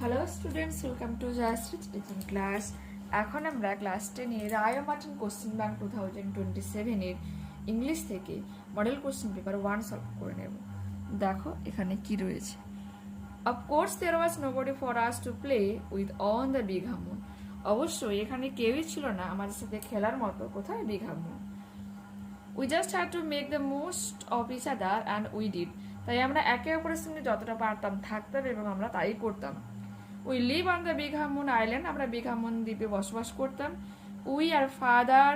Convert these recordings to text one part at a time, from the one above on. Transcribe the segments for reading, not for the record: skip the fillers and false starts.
Hello students, welcome to just teaching class. এখন আমরা class 10 এর রায় মার্টিন কোশ্চেন ব্যাংক 2027 এর ইংলিশ থেকে মডেল কোশ্চেন পেপার 1 সলভ করে নেব। দেখো এখানে কি রয়েছে। Of course there was nobody for us to play with on the big hammock. অবশ্যই এখানে কেউই ছিল না আমাদের সাথে খেলার মতো। কোথায়? Big Hamun. We just had to make the most of each other and we did. তাই আমরা একে অপরের সঙ্গে যতটা পারতাম থাকতাম এবং আমরা তাই করতাম। We live on the Big Hammock Island. আমরা বিগ হামুন দ্বীপে বসবাস করতাম। We are father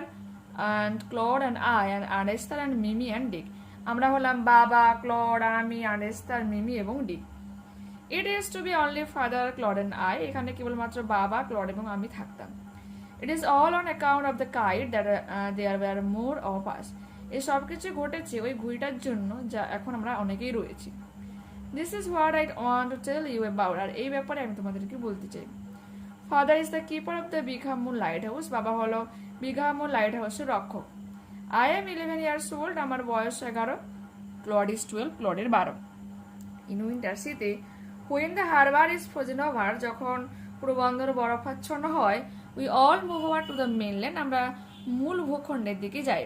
and Claude and I and Anestar and Mimi and Dick. আমরা হলাম বাবা, ক্লড, আমি, আনেস্তার, মিমি এবং ডিক। It used to be only father, Claude and I. এখানে কেবলমাত্র বাবা, ক্লড এবং আমি থাকতাম। It is all on account of the kite that there were more of us. এই সব কিছু ঘটেছে ওই ঘুড়িটার জন্য, যা এখন আমরা অনেকেই রয়েছি। This is what I want to tell you about. আর এই ব্যাপারে আমি তোমাদেরকে বলতে চাই। Father is the keeper of the Big Hammock Lighthouse. বাবা হলো বিগ হামুন লাইট হাউসের রক্ষক। I am 11 years old. আমার বয়স 11। Claude is 12. ক্লডের 12। In winter, শীতে, when the harbor is frozen over, যখন পুরো বন্দর বরফাচ্ছন্ন হয়, we all move over to the mainland. আমরা মূল ভূখণ্ডের দিকে যাই।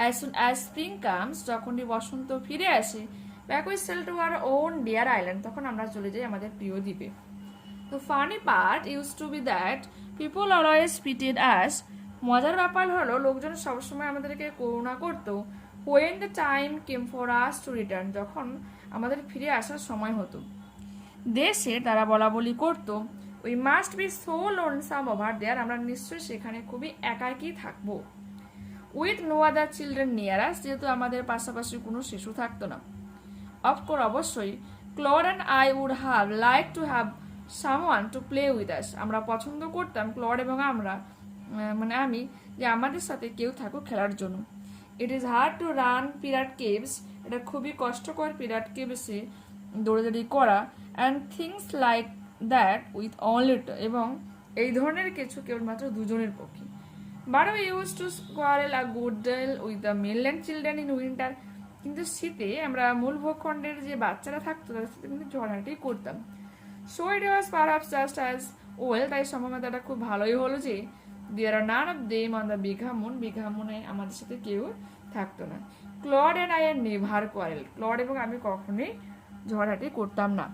As soon as spring comes, যখনই বসন্ত ফিরে আসে, back we sail to our own dear island. তখন আমরা চলে যাই আমাদের প্রিয় দ্বীপে। The funny part used to be that people always pitied us. মজার ব্যাপার হলো লোকজন সবসময় আমাদেরকে করুণা করতো when the time came for us to return. যখন আমাদের ফিরে আসার সময় হতো, দেশে তারা বলা বলি করতো we must be so lonesome over there. আমরা নিশ্চয়ই সেখানে খুবই একাকী থাকবো। With no other children near us. যেহেতু আমাদের পাশাপাশি কোনো শিশু থাকতো না। Of course, অবশ্যই Claude and I would have liked to have someone to play with us. আমরা পছন্দ করতাম, ক্লড এবং আমরা, মানে আমি, যে আমাদের সাথে কেউ থাকুক খেলার জন্য। It is hard to run Pirate Caves. এটা খুবই কষ্টকর পিরাট কেভসে দৌড়াদৌড়ি করা, and things like that with only two. এবং এই ধরনের কিছু কেবলমাত্র দুজনের পক্ষে। But we used to quarrel a good deal with the mainland children in winter. কিন্তু শীতে আমরা মূল ভূখণ্ডের যে বাচ্চারা থাকতো তাদের সাথে কিন্তু ঝগড়াটাই করতাম। So it was perhaps just as well. তাই সম্ভবত এটা খুব ভালোই হলো যে there are none of them on the Big Hammock. Big হামুনে আমাদের সাথে কেউ থাকতো না। Claude and I never quarrel. Claude এবং আমি কখনোই ঝগড়াটি করতাম না।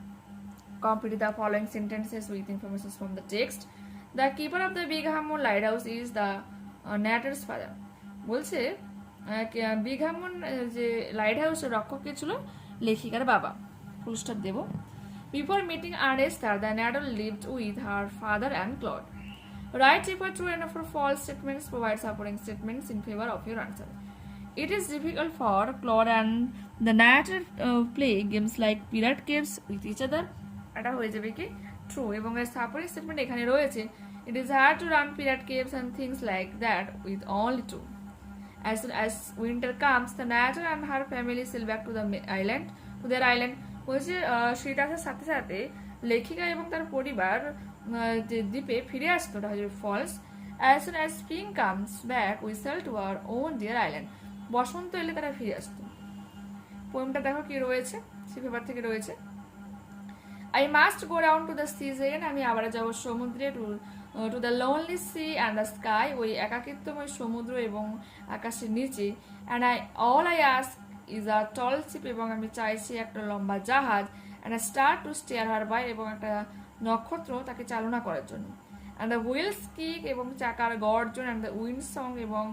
Complete the following sentences with information from the text. The keeper of the Big Hammock Lighthouse is the narrator's father. বলছে বিগ হামুন যে লাইট হাউসের রক্ষক কে ছিল লেখিকার বাবা। Full stop Dev. Before meeting Anestar, the narrator lived with her father and Claude. Write if true and for false statements. Provide supporting statements in favor of your answer. It is difficult for Claude and the narrator play games like pirate caves with each other. এটা হয়ে যাবে কি true, এবং এর supporting statement এখানে রয়েছে। It is hard to run pirate caves and things like that with only two. As soon as winter comes, the narrator and her family sail back to the island, to their island. বলছে শীত আসার সাথে সাথে লেখিকা এবং তার পরিবার যে দ্বীপে ফিরে আসতো, ওটা হচ্ছে false. As soon as spring comes back, we sail to our own dear island. বসন্ত এলে তারা ফিরে আসতো। পোয়েমটা দেখো কি রয়েছে, সি পেপার থেকে রয়েছে। I must go down to the sea again. আমি আবার যাব সমুদ্রে, to the lonely sea and the sky. ওই একাকিত্বময় সমুদ্র এবং আকাশের নিচে। And all I ask is a tall ship. এবং আমি চাইছি একটা লম্বা জাহাজ, and a star to steer her by. এবং একটা নক্ষত্র তাকে চালনা করার জন্য। And the wheels kick. এবং চাকার গর্জন, and the wind song. এবং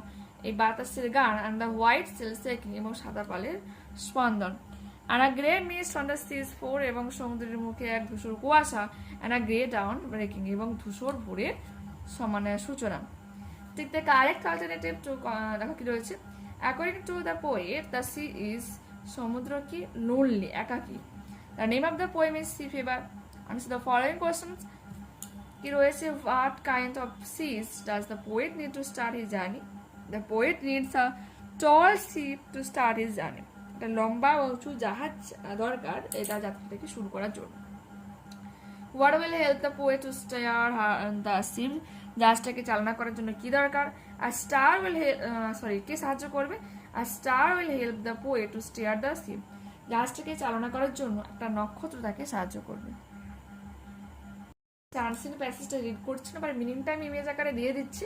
এই বাতাসের গান, and the white sail shaking. এবং সাদা পালের স্পন্দন। And a grey mist on the seas floor. এবং সমুদ্রের মুখে এক ধূসর কুয়াশা, and a grey dawn breaking. এবং ধূসর ভোরের সমানের সূচনা। ঠিক the correct alternative to দেখো কি রয়েছে। According to the poet, the sea is, সমুদ্র কি lonely, একাকী। The name of the poem is Sea Fever. Answer the following questions. কি রয়েছে, what kind of seas does the poet need to start his journey? The poet needs a tall ship to start his journey. একটা লম্বা উঁচু জাহাজ দরকার এটা যাত্রাটাকে শুরু করার জন্য। What will help the poet to steer the ship? জাহাজটাকে চালনা করার জন্য কি দরকার? A star will কে সাহায্য করবে? A star will help the poet to steer the ship. জাহাজটাকে চালনা করার জন্য একটা নক্ষত্র তাকে সাহায্য করবে। আনসিন প্যাসেজটা রিড করছি না, বাট মিনিংটা আমি ইমেজ আকারে দিয়ে দিচ্ছি,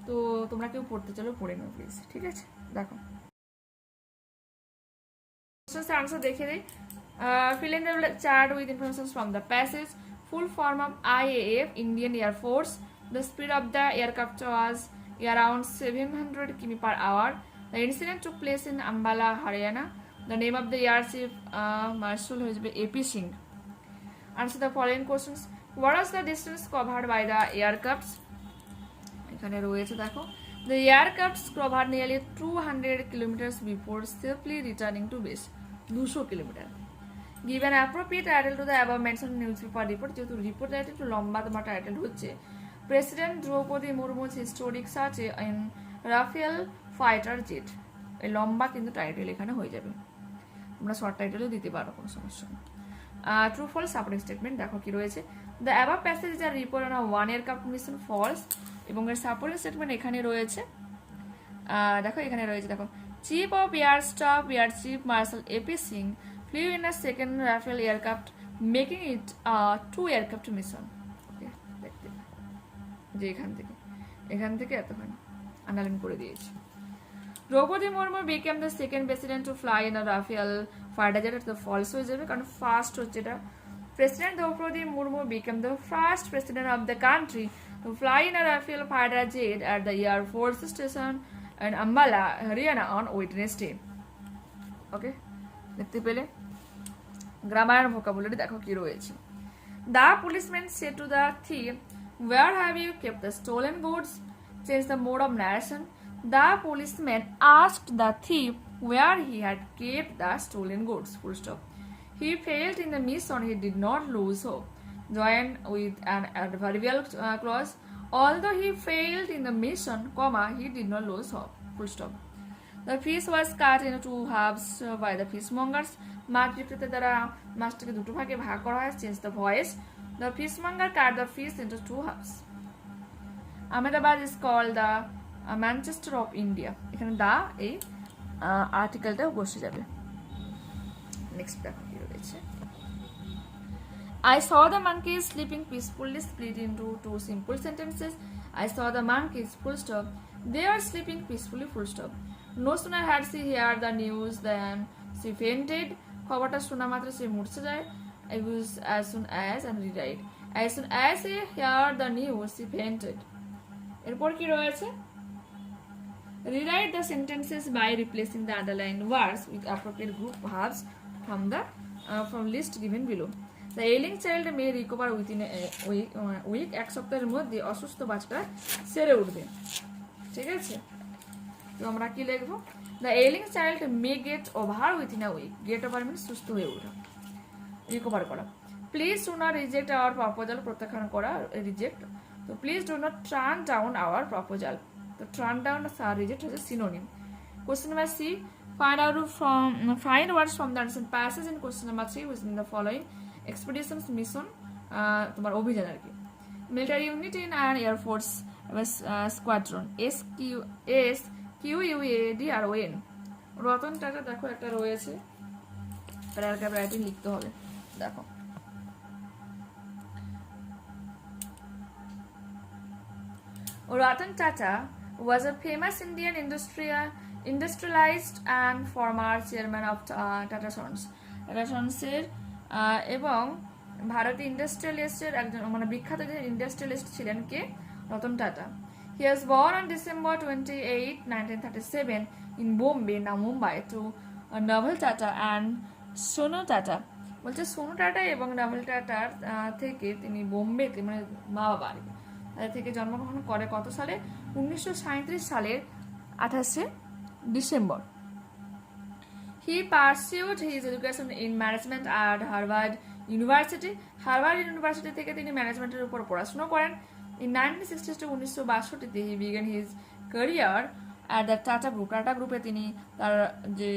তো তোমরা কেউ পড়তে চলো পড়ে নাও প্লিজ, ঠিক আছে? দেখো আনসার দেখে দিই। Fill in the chart with information from the passage. Full form of IAF, Indian Air Force. The speed of the aircraft was around 700 km/h. The incident took place in Ambala, Haryana. The name of the air chief marshal is AP Singh. Answer the following questions. What was the distance covered by the aircrafts? এখানে রয়েছে দেখো, the aircrafts covered nearly 200 kilometers before safely returning to base. 200 kilometre. Give an appropriate title to the above mentioned newspaper report. যেহেতু report title একটু লম্বা, তোমার title হচ্ছে president Droupadi Murmu's historic sortie in Rafale fighter jet. এই লম্বা কিন্তু title এখানে হয়ে যাবে, তোমরা শর্ট টাইটেলও দিতে পারো, কোনো সমস্যা নেই। ট্রু ফলস সাপোর্টিং স্টেটমেন্ট দেখো কি রয়েছে। The above passage are report on one aircraft mission falls, এবং এর সাপোর্টিং স্টেটমেন্ট এখানে রয়েছে। দেখো এখানে রয়েছে, দেখো chief of air staff air chief marshal A P Singh flew in a second Rafale aircraft, making it a 2 aircraft mission. Okay, দেখতে যে এখান থেকে এতখানি আন্ডারলাইন করে দিয়েছি। Draupadi Murmu became the second president to fly in a Rafale fighter jet. এটা false হয়ে যাবে কারণ ফার্স্ট হচ্ছে এটা। President Draupadi Murmu became the first president of the country to fly in a Rafale fighter jet at the Air Force Station in Ambala, Haryana on Wednesday. Okay, দেখতে পেলে? Grammar and vocabulary দেখো কি রয়েছে। The policeman said to the thief, "Where have you kept the stolen goods?" Change the mode of narration. The policeman asked the thief where he had kept the stolen goods. Full stop. He failed in the mission. He did not lose hope. Join with an adverbial clause. Although he failed in the mission, comma, he did not lose hope. Full stop. The fish was cut into 2 halves by the fishmongers. মাছ বিক্রেতা দ্বারা মাছটাকে দুটো ভাগে ভাগ করা হয়। Change the voice. The fishmonger cut the fish into 2 halves. Ahmedabad is called the Manchester of India. এখানে দা এই আর্টিকেলটা বসে যাবে। নেক্সট দেখো কি রয়েছে। I saw the monkeys sleeping peacefully, split into 2 simple sentences. I saw the monkeys, full stop. They are sleeping peacefully, full stop. No sooner had she heard the news than she fainted. খবরটা শোনা মাত্র সে মূর্ছে যায়। I was as soon as and rewrite. As soon as she heard the news, she fainted. এরপর কি রয়েছে? Rewrite the sentences by replacing the underlined words with appropriate group verbs from list given below. The ailing child may recover within a week. 1 সপ্তাহের মধ্যে অসুস্থ বাচ্চাটা সেরে উঠবে, ঠিক আছে? তো আমরা কি লিখবো? The ailing child may get over within a week. Get over means সুস্থ হয়ে ওঠা, রিকভার করা। Please do not reject our proposal. প্রত্যাখ্যান করা, রিজেক্ট। তো please do not turn down our proposal. তো টার্ন ডাউন আর রিজেক্ট হচ্ছে synonym. Question number C. Find words from the answer passage in question number 3 which in the following. Expeditions mission, তোমার অভিযান আর কি। Military unit in an air force squadron. SQUADRON. Ratan Tata দেখো একটা রয়েছে, paragraph writing লিখতে হবে। দেখো Ratan Tata was a famous Indian industrialist and former chairman of Tata Sons. Tata Sons এবং ভারতীয় ইন্ডাস্ট্রিয়ালিস্টের একজন মানে বিখ্যাত যে ইন্ডাস্ট্রিয়ালিস্ট ছিলেন কে? Ratan Tata. He was born on December 28, 1937 in Bombay, now Mumbai, to Naval Tata and Sonu Tata. বলছে Sonu tata এবং নাভেল টাটার থেকে তিনি বোম্বেতে মানে মা বাবা তাদের থেকে জন্মগ্রহণ করে কত সালে? 1937 সালের 28 December. He pursued his education in management at Harvard University. Harvard university থেকে তিনি ম্যানেজমেন্টের উপর পড়াশোনা করেন। In 1960 1962 he began his career at the Tata Group. Tata গ্রুপে তিনি তার যে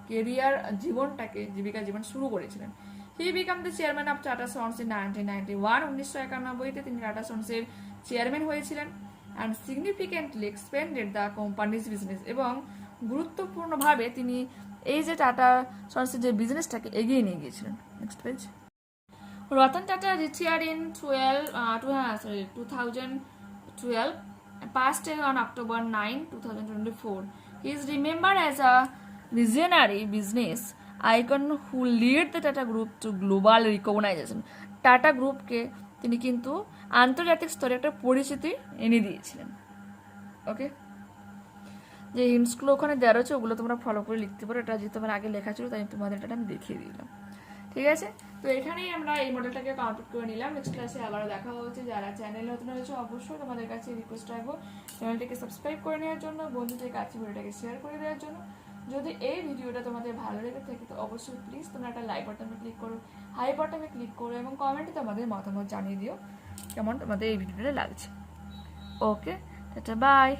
কেরিয়ার জীবনটাকে জীবিকা জীবন শুরু করেছিলেন। He became the chairman of Tata Sons in 1991. 1991 তিনি টাটা সন্সের চেয়ারম্যান হয়েছিলেন and significantly expanded the company's business. এবং গুরুত্বপূর্ণভাবে তিনি এই যে টাটা সন্সের যে বিজনেসটাকে এগিয়ে নিয়ে গিয়েছিলেন। Next page. Ratan Tata retired in 2012, passed on October 9, 2024. He is remembered as a visionary business icon who led the Tata Group to global recognition. Tata গ্রুপকে তিনি কিন্তু আন্তর্জাতিক স্তরে একটা পরিচিতি এনে দিয়েছিলেন। ওকে, যে হিন্টসগুলো ওখানে দেওয়া রয়েছে ওগুলো তোমরা ফলো করে লিখতে পারো। এটা যেহেতু তোমার আগে লেখা ছিল তাই তোমাদের এটা আমি দেখিয়ে দিলাম। ঠিক আছে, তো এখানেই আমরা এই মডেলটাকে কমপ্লিট করে নিলাম। নেক্সট ক্লাসে আবারও দেখা হচ্ছে। যারা চ্যানেলে নতুন হয়েছে অবশ্যই তোমাদের কাছে রিকোয়েস্ট রাখবো চ্যানেলটিকে সাবস্ক্রাইব করে নেওয়ার জন্য, বন্ধুদের কাছে ভিডিওটাকে শেয়ার করে দেওয়ার জন্য। যদি এই ভিডিওটা তোমাদের ভালো লেগে থাকে তো অবশ্যই প্লিজ তোমরা একটা লাইক বাটনে ক্লিক করো, হাই বাটনে ক্লিক করো এবং কমেন্টে তোমাদের মতামত জানিয়ে দিও কেমন তোমাদের এই ভিডিওটা লাগছে। ওকে, টাটা, বাই।